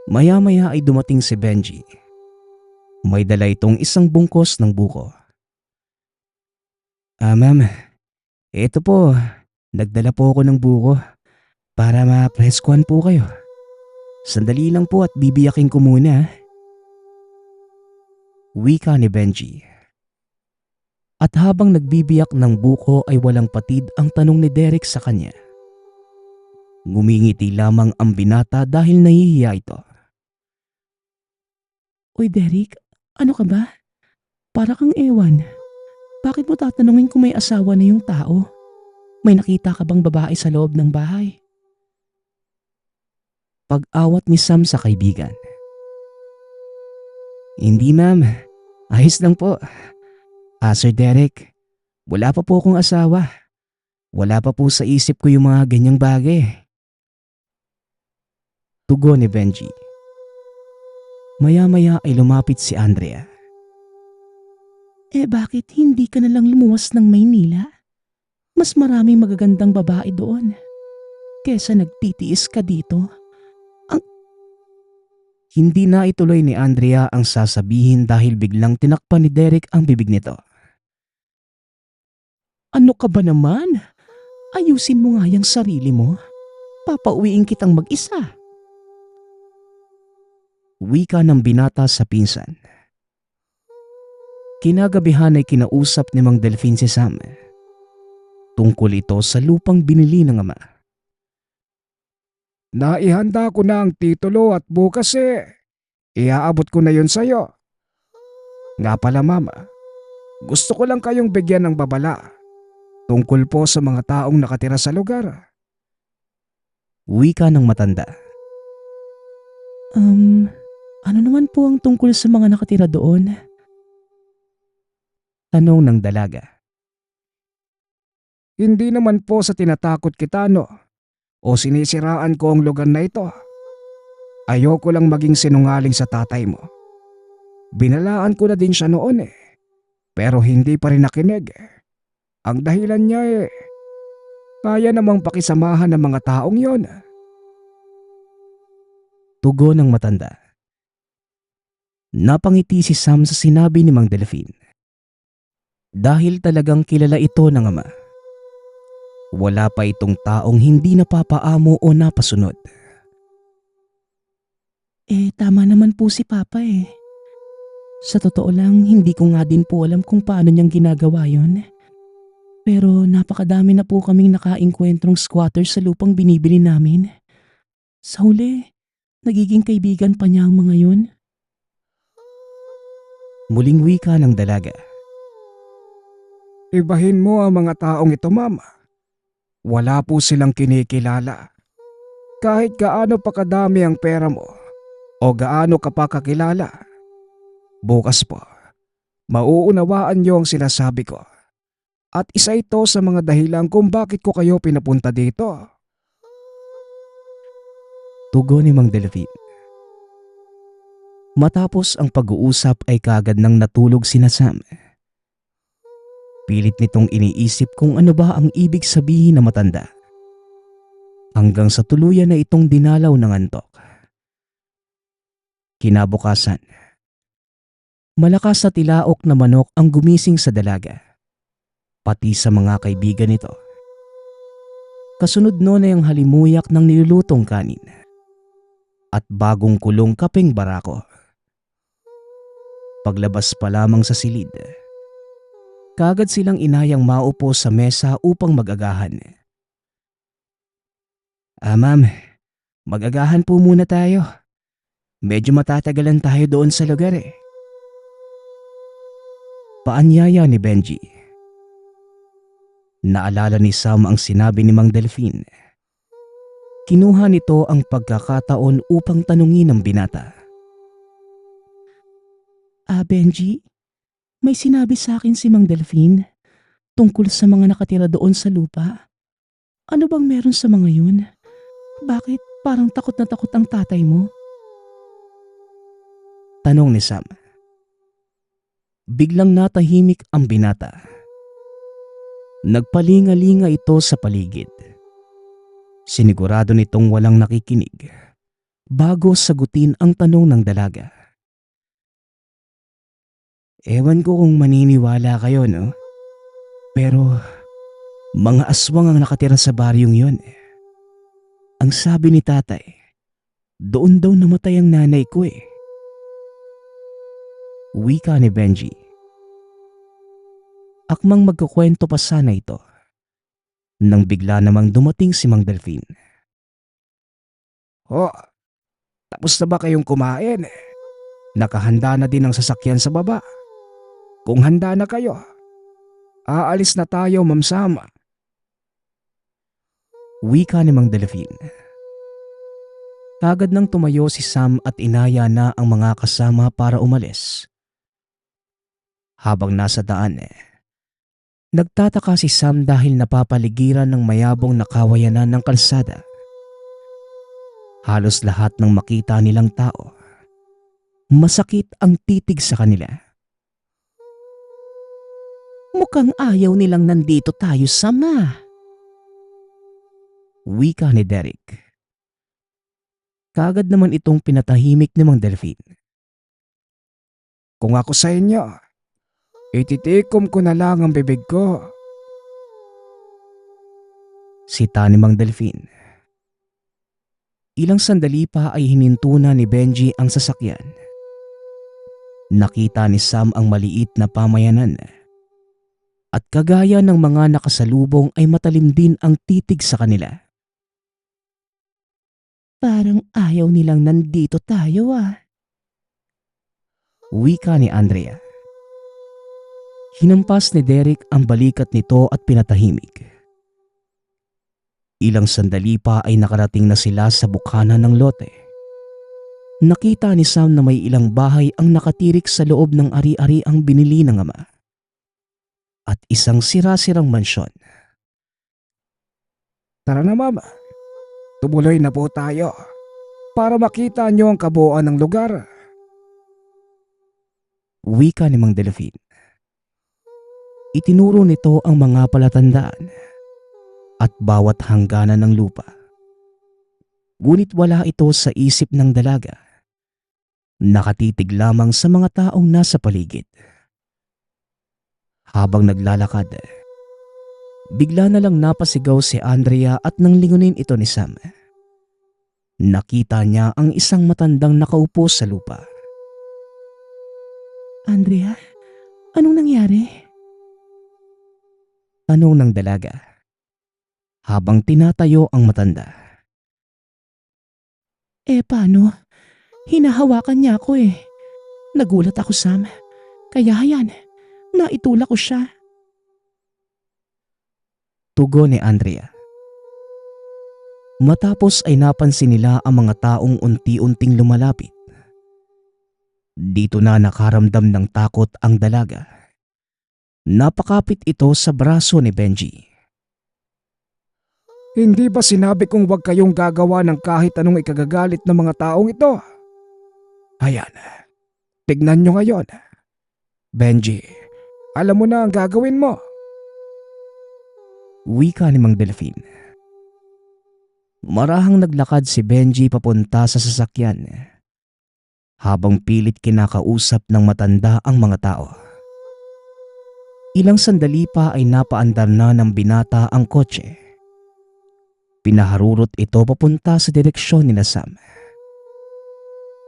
Maya-maya ay dumating si Benji. May dala itong isang bungkos ng buko. Ma'am, ito po, nagdala po ako ng buko para ma-preskuhan po kayo. Sandali lang po at bibiyakin ko muna. Wika ni Benji. At habang nagbibiyak ng buko ay walang patid ang tanong ni Derek sa kanya. Ngumingiti lamang ang binata dahil nahihiya ito. Uy Derek, ano ka ba? Para kang ewan. Bakit mo tatanungin kung may asawa na yung tao? May nakita ka bang babae sa loob ng bahay? Pag-awat ni Sam sa kaibigan. Hindi ma'am, ayos lang po. Sir Derek, wala pa po akong asawa. Wala pa po sa isip ko yung mga ganyang bagay. Tugon ni Benji. Maya-maya ay lumapit si Andrea. Bakit hindi ka na lang lumuwas ng Maynila? Mas maraming magagandang babae doon. Kesa nagtitiis ka dito. Hindi na ituloy ni Andrea ang sasabihin dahil biglang tinakpan ni Derek ang bibig nito. Ano ka ba naman? Ayusin mo nga yung sarili mo. Papauwiin kitang mag-isa. Wika ng binata sa pinsan. Kinagabihan ay kinausap ni Mang Delfin si Sam. Tungkol ito sa lupang binili ng ama. Naihanda ko na ang titulo at bukas iaabot ko na yun sa'yo. Nga pala mama, gusto ko lang kayong bigyan ng babala tungkol po sa mga taong nakatira sa lugar. Wika ng matanda. Ano naman po ang tungkol sa mga nakatira doon? Tanong ng dalaga. Hindi naman po sa tinatakot kita o sinisiraan ko ang lugar na ito. Ayoko lang maging sinungaling sa tatay mo. Binalaan ko na din siya noon pero hindi pa rin nakinig. Ang dahilan niya kaya namang pakisamahan ng mga taong yon. Tugon ng matanda. Napangiti si Sam sa sinabi ni Mang Delfin. Dahil talagang kilala ito ng ama. Wala pa itong taong hindi napapaamo o napasunod. Tama naman po si Papa eh. Sa totoo lang, hindi ko nga din po alam kung paano niyang ginagawa yon. Pero napakadami na po kaming nakaengkwentrong squatter sa lupang binibili namin. Sa huli, nagiging kaibigan pa niya ang mga yon. Muling wika ng dalaga. Ibahin mo ang mga taong ito mama. Wala po silang kinikilala. Kahit gaano pa kadami ang pera mo o gaano ka pa kakilala. Bukas po, mauunawaan niyo ang sinasabi ko. At isa ito sa mga dahilan kung bakit ko kayo pinapunta dito. Tugon ni Mang Delfin. Matapos ang pag-uusap ay kagad nang natulog sina Sam. Pilit nitong iniisip kung ano ba ang ibig sabihin na matanda. Hanggang sa tuluyan na itong dinalaw ng antok. Kinabukasan, malakas na tilaok na manok ang gumising sa dalaga, pati sa mga kaibigan nito. Kasunod noon ay ang halimuyak ng nilulutong kanin at bagong kulong kapeng barako. Paglabas pa lamang sa silid, kagad silang inayang maupo sa mesa upang mag-agahan. Ma'am, mag-agahan po muna tayo. Medyo matatagalan tayo doon sa lugar eh. Paanyaya ni Benji. Naalala ni Sam ang sinabi ni Mang Delphine. Kinuha nito ang pagkakataon upang tanungin ang binata. Benji, may sinabi sa akin si Mang Delphine tungkol sa mga nakatira doon sa lupa. Ano bang meron sa mga yun? Bakit parang takot na takot ang tatay mo? Tanong ni Sam. Biglang natahimik ang binata. Nagpalinga-linga ito sa paligid. Sinigurado nitong walang nakikinig bago sagutin ang tanong ng dalaga. Ewan ko kung maniniwala kayo, no? Pero mga aswang ang nakatira sa baryong yun. Ang sabi ni tatay, doon daw namatay ang nanay ko eh. Wika ni Benji. Akmang magkukwento pa sana ito nang bigla namang dumating si Mang Delphine. Oh, tapos na ba kayong kumain? Nakahanda na din ang sasakyan sa baba. Kung handa na kayo, aalis na tayo, Ma'am Sam. Wika ni Mang Delphine. Kagad nang tumayo si Sam at inaya na ang mga kasama para umalis. Habang nasa daan nagtataka si Sam dahil napapaligiran ng mayabong na kawayanan ng kalsada. Halos lahat ng makita nilang tao, masakit ang titig sa kanila. Mukhang ayaw nilang nandito tayo, Sam. Wika ni Derek. Kagad naman itong pinatahimik ni Mang Delphine. Kung ako sa inyo, ititikom ko na lang ang bibig ko. Sita ni Mang Delphine. Ilang sandali pa ay hininto na ni Benji ang sasakyan. Nakita ni Sam ang maliit na pamayanan. At kagaya ng mga nakasalubong ay matalim din ang titig sa kanila. Parang ayaw nilang nandito tayo. Wika ni Andrea. Hinampas ni Derek ang balikat nito at pinatahimik. Ilang sandali pa ay nakarating na sila sa bukana ng lote. Nakita ni Sam na may ilang bahay ang nakatirik sa loob ng ari-ari ang binili ng ama. At isang sira-sirang mansyon. Tara na, Ma'am. Tumuloy na po tayo para makita niyo ang kabuuan ng lugar. Wika ni Mang Delphine. Itinuro nito ang mga palatandaan at bawat hangganan ng lupa. Ngunit wala ito sa isip ng dalaga. Nakatitig lamang sa mga taong nasa paligid. Habang naglalakad, bigla na lang napasigaw si Andrea at nang lingunin ito ni Sam. Nakita niya ang isang matandang nakaupo sa lupa. Andrea, anong nangyari? Tanong ng dalaga habang tinatayo ang matanda. Paano? Hinahawakan niya ako eh. Nagulat ako, Sam. Kaya yan, naitulak ko siya. Tugon ni Andrea. Matapos ay napansin nila ang mga taong unti-unting lumalapit. Dito na nakaramdam ng takot ang dalaga. Napakapit ito sa braso ni Benji. Hindi ba sinabi kong huwag kayong gagawa ng kahit anong ikagagalit ng mga taong ito? Ayan, tignan nyo ngayon. Benji, alam mo na ang gagawin mo. Wika ni Mang Delphine. Marahang naglakad si Benji papunta sa sasakyan habang pilit kinakausap ng matanda ang mga tao. Ilang sandali pa ay napaandar na ng binata ang kotse. Pinaharurot ito papunta sa direksyon nila Sam.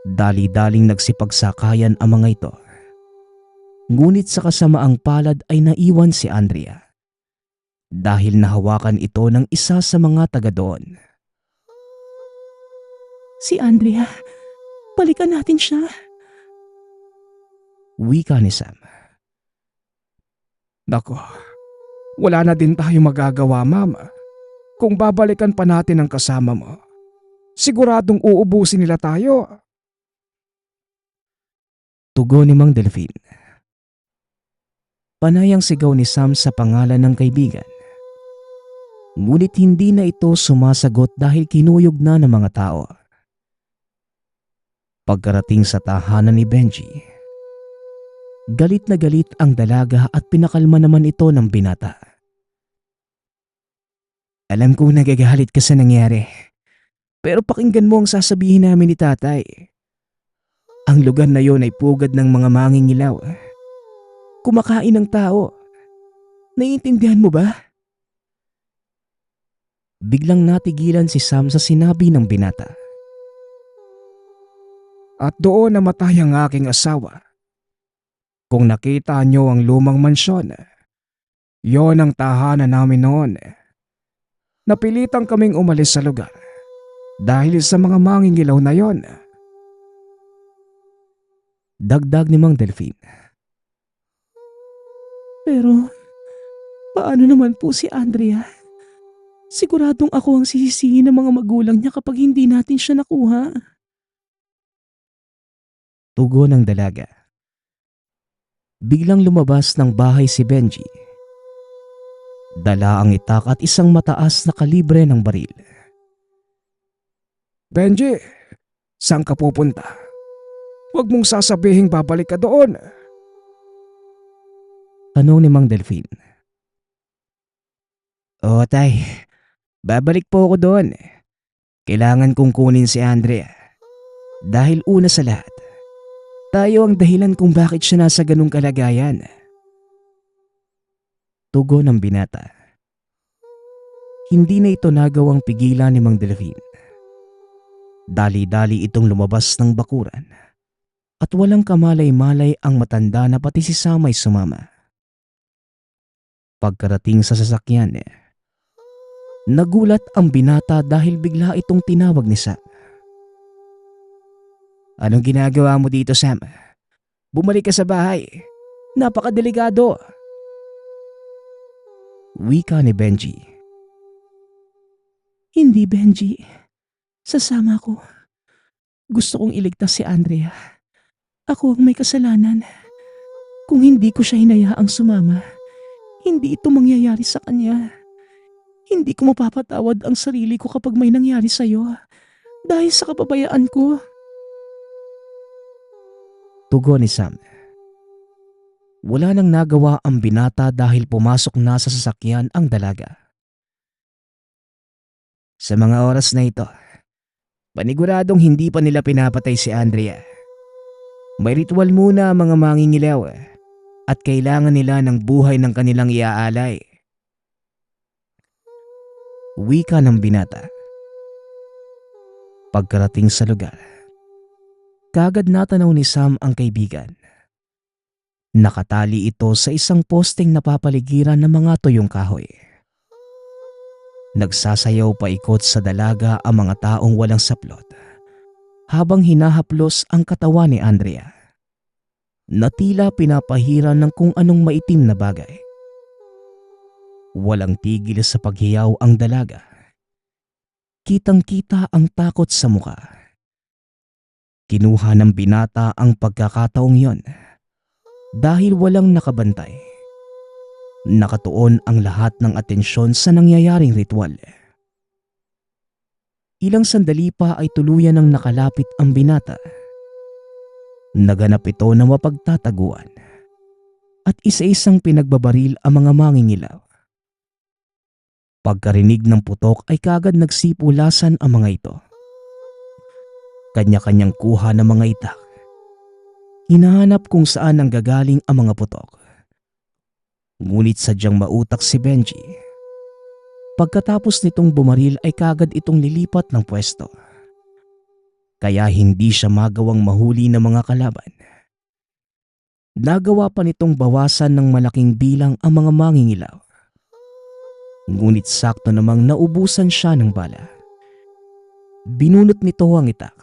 Dali-daling nagsipagsakayan ang mga ito. Ngunit sa kasamaang palad ay naiwan si Andrea dahil nahawakan ito ng isa sa mga taga doon. Si Andrea, Balikan natin siya. Wika ni Sam. Nako, wala na din tayo magagawa, Mama. Kung babalikan pa natin ang kasama mo, siguradong uubusin nila tayo. Tugon ni Mang Delphine. Panayang sigaw ni Sam sa pangalan ng kaibigan. Ngunit hindi na ito sumasagot dahil kinuyog na ng mga tao. Pagkarating sa tahanan ni Benji, galit na galit ang dalaga at pinakalma naman ito ng binata. Alam kong nagagalit ka sa nangyari, pero pakinggan mo ang sasabihin namin ni tatay. Ang lugar na yon ay pugad ng mga mangingilaw. Kumakain ng tao. Naiintindihan mo ba? Biglang natigilan si Sam sa sinabi ng binata. At doon namatay ang aking asawa. Kung nakita niyo ang lumang mansyon, yon ang tahanan namin noon. Napilitang kaming umalis sa lugar dahil sa mga mangingilaw na yon. Dagdag ni Mang Delphine. Pero, paano naman po si Andrea? Siguradong ako ang sisisihin ng mga magulang niya kapag hindi natin siya nakuha. Tugon ng dalaga. Biglang lumabas ng bahay si Benji. Dala ang itak at isang mataas na kalibre ng baril. Benji, saan ka pupunta? Huwag mong sasabihing babalik ka doon. Tanong ni Mang Delphine. Oo tay, babalik po ako doon. Kailangan kong kunin si Andrea. Dahil una sa lahat, tayo ang dahilan kung bakit siya nasa ganung kalagayan. Tugon ng binata. Hindi na ito nagawang pigilan ni Mang Delphine. Dali-dali itong lumabas ng bakuran at walang kamalay-malay ang matanda na pati si Sam ay sumama. Pagkarating sa sasakyan, nagulat ang binata dahil bigla itong tinawag ni Sam. Anong ginagawa mo dito, Sam? Bumalik ka sa bahay. Napakadelikado. Wika ni Benji. Hindi, Benji. Sasama ko. Gusto kong iligtas si Andrea. Ako ang may kasalanan. Kung hindi ko siya hinayaang sumama, hindi ito mangyayari sa kanya. Hindi ko mapapatawad ang sarili ko kapag may nangyari sa'yo dahil sa kapabayaan ko. Tugon ni Sam. Wala nang nagawa ang binata dahil pumasok na sa sasakyan ang dalaga. Sa mga oras na ito, paniguradong hindi pa nila pinapatay si Andrea. May ritual muna ang mga mangingilaw at kailangan nila ng buhay ng kanilang iaalay. Wika ng binata. Pagkarating sa lugar, kagad natanaw ni Sam ang kaibigan. Nakatali ito sa isang posting napapaligiran ng mga tuyong kahoy. Nagsasayaw paikot sa dalaga ang mga taong walang saplot habang hinahaplos ang katawan ni Andrea na tila pinapahiran ng kung anong maitim na bagay. Walang tigil sa paghiyaw ang dalaga. Kitang-kita ang takot sa muka. Kinuha ng binata ang pagkakataong yon dahil walang nakabantay. Nakatuon ang lahat ng atensyon sa nangyayaring ritual. Ilang sandali pa ay tuluyan ng nakalapit ang binata. Naganap ito na mapagtataguan at isa-isang pinagbabaril ang mga mangingilaw. Pagkarinig ng putok ay kagad nagsipulasan ang mga ito. Kanya-kanyang kuha ng mga itak. Hinahanap kung saan ang gagaling ang mga putok. Ngunit sadyang mautak si Benji. Pagkatapos nitong bumaril ay kagad itong lilipat ng pwesto. Kaya hindi siya magawang mahuli ng mga kalaban. Nagawa pa nitong bawasan ng malaking bilang ang mga mangingilaw. Ngunit sakto namang naubusan siya ng bala. Binunot nito ang itak.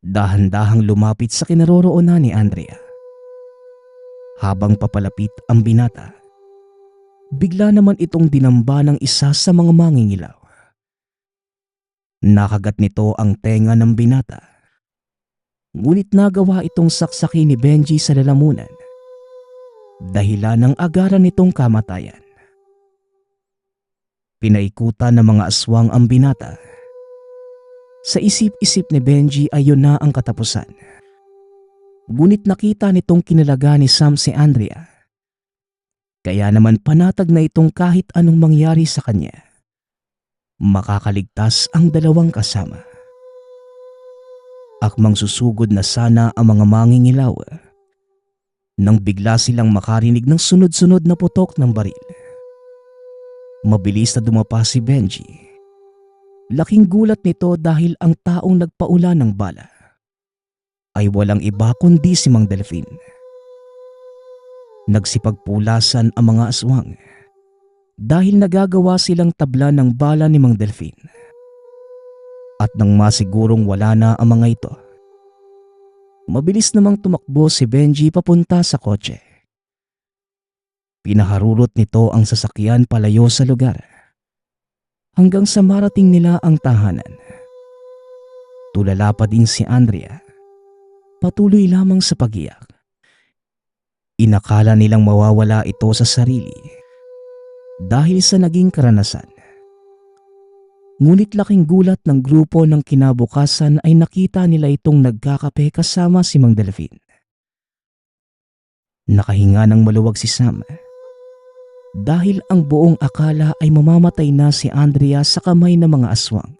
Dahan-dahang lumapit sa kinaroroonan ni Andrea. Habang papalapit ang binata, bigla naman itong dinamba ng isa sa mga mangingilaw. Nakagat nito ang tenga ng binata. Ngunit nagawa itong saksakin ni Benji sa lalamunan, dahilan ng agaran nitong kamatayan. Pinaikutan ng mga aswang ang binata. Sa isip-isip ni Benji ay yun na ang katapusan. Ngunit nakita nitong kinalaga ni Sam si Andrea. Kaya naman panatag na itong kahit anong mangyari sa kanya, makakaligtas ang dalawang kasama. Akmang susugod na sana ang mga mangingilaw nang bigla silang makarinig ng sunod-sunod na putok ng baril. Mabilis na dumapa si Benji. Laking gulat nito dahil ang taong nagpaula ng bala ay walang iba kundi si Mang Delfin. Nagsipagpulasan ang mga aswang dahil nagagawa silang tabla ng bala ni Mang Delfin. At nang masigurong wala na ang mga ito, mabilis namang tumakbo si Benji papunta sa kotse. Pinaharurot nito ang sasakyan palayo sa lugar hanggang sa marating nila ang tahanan. Tulala pa din si Andrea, patuloy lamang sa pag-iyak. Inakala nilang mawawala ito sa sarili dahil sa naging karanasan. Ngunit laking gulat ng grupo ng kinabukasan ay nakita nila itong nagkakape kasama si Mang Delfin. Nakahinga ng maluwag si Sam dahil ang buong akala ay mamamatay na si Andrea sa kamay ng mga aswang.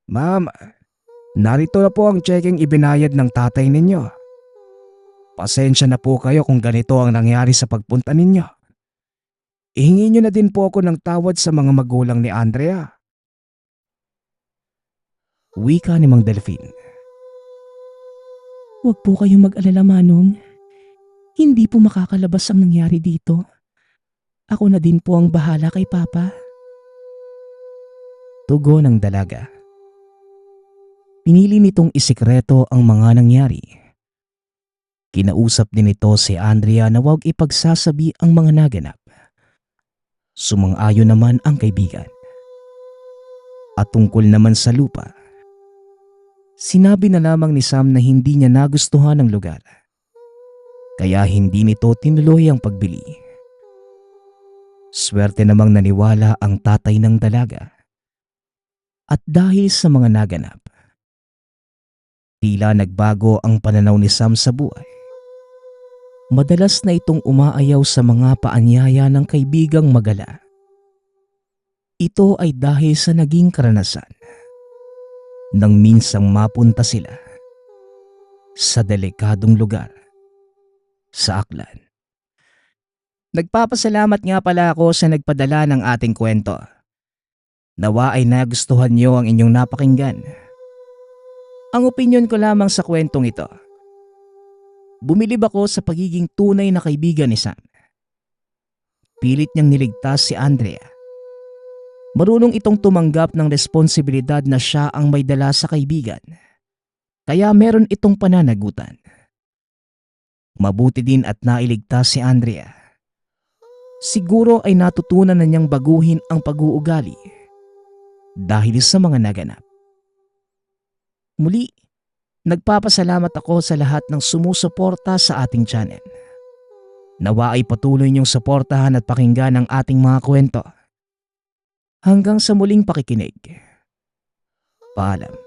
Ma'am, narito na po ang checking ibinayad ng tatay ninyo. Pasensya na po kayo kung ganito ang nangyari sa pagpunta ninyo. Ihingi nyo na din po ako ng tawad sa mga magulang ni Andrea. Wika ni Mang Delfin. Huwag po kayong mag-alala, Manong. Hindi po makakalabas ang nangyari dito. Ako na din po ang bahala kay Papa. Tugon ng dalaga. Pinili nitong isikreto ang mga nangyari. Kinausap din ito si Andrea na huwag ipagsasabi ang mga naganap. Sumang-ayon naman ang kaibigan. At tungkol naman sa lupa, sinabi na lamang ni Sam na hindi niya nagustuhan ang lugar. Kaya hindi nito tinuloy ang pagbili. Swerte namang naniwala ang tatay ng dalaga. At dahil sa mga naganap, tila nagbago ang pananaw ni Sam sa buhay. Madalas na itong umaayaw sa mga paanyaya ng kaibigang magala. Ito ay dahil sa naging karanasan nang minsang mapunta sila sa delikadong lugar sa Aklan. Nagpapasalamat nga pala ako sa nagpadala ng ating kwento. Nawa ay nagustuhan niyo ang inyong napakinggan. Ang opinyon ko lamang sa kwentong ito, bumilib ako sa pagiging tunay na kaibigan ni Sam. Pilit niyang niligtas si Andrea. Marunong itong tumanggap ng responsibilidad na siya ang may dala sa kaibigan. Kaya meron itong pananagutan. Mabuti din at nailigtas si Andrea. Siguro ay natutunan na niyang baguhin ang pag-uugali dahil sa mga naganap. Muli, nagpapasalamat ako sa lahat ng sumusuporta sa ating channel. Nawa ay patuloy niyong suportahan at pakinggan ang ating mga kwento. Hanggang sa muling pakikinig. Paalam.